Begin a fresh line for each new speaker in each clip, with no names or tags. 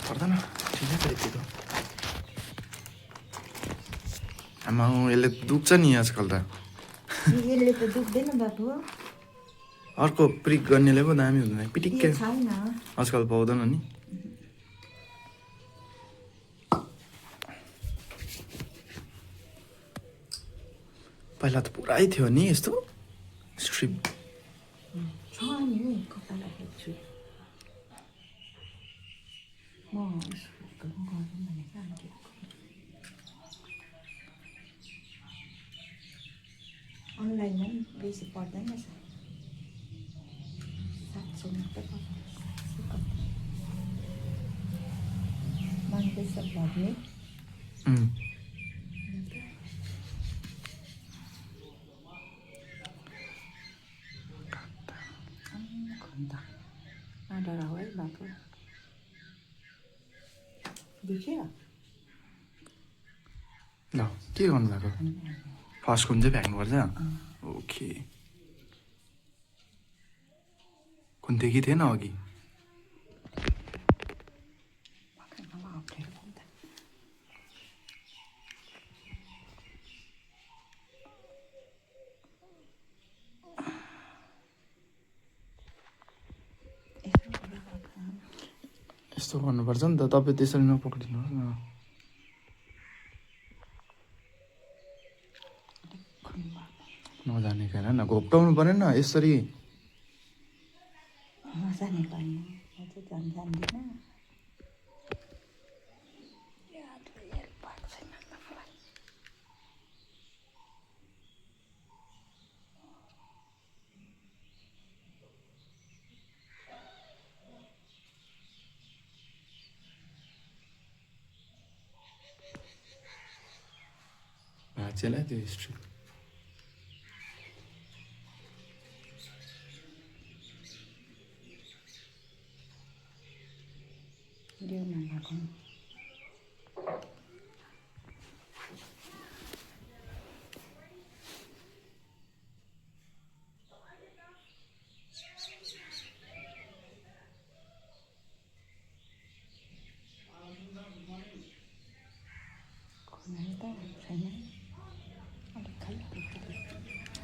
पर्दैन ठिकै छ यति त आमा यसले दुख्छ नि आजकल त
यसले त दुख्दैन बाबु
अर्को प्रिक गर्नेले पो दामी हुँदैन पिटिक्कै
छैन
आजकल पाउँदैन नि पहिला त पुरै थियो नि यस्तो स्ट्रिप
छ नि कता राखेको छु म गरौँ भनेको आन्टी अनलाइनमा पनि बेसी पर्दैन रहेछ 700 मात्रै पर्छ महँगै छ भन्ने खन्दा आडा है बाबु देखियो
ल के गर्नु भएको फर्स्ट कुन चाहिँ फ्याँक्नुपर्छ ओके कुन देखि थिएन अघि यस्तो गर्नुपर्छ नि त तपाईँ त्यसरी नपक्रिनुहोस् न नजानेको होइन न घोप्टाउनु परेन यसरी
नजानेको होइन म चाहिँ झन् जान्दिनँ
भाँचेलाई त्यो स्ट्रिप
ल्याउन लगाउनु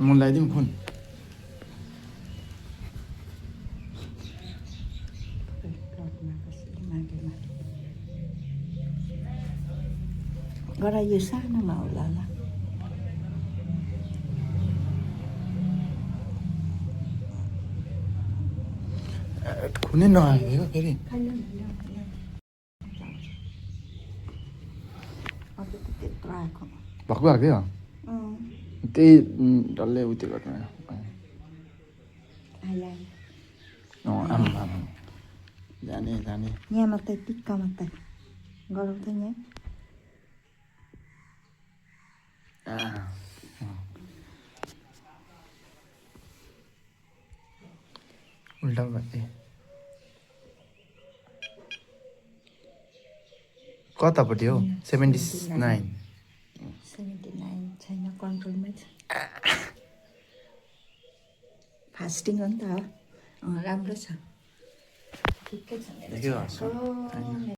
म लगाइदिउँ फोन
गर यो सानोमा होला ल
कुनै नआइदियो फेरि
त्यत्रो आएको
भक्कु आएकै हो त्यही डल्लै उयो गर्नु आमा जाने जाने
यहाँ मात्रै टिक्का मात्रै गराउँदैन
उल्टा भए कतापट्टि हो 79
छैन कन्ट्रोलमै छ फास्टिङ हो नि त राम्रो छ ठिकै छ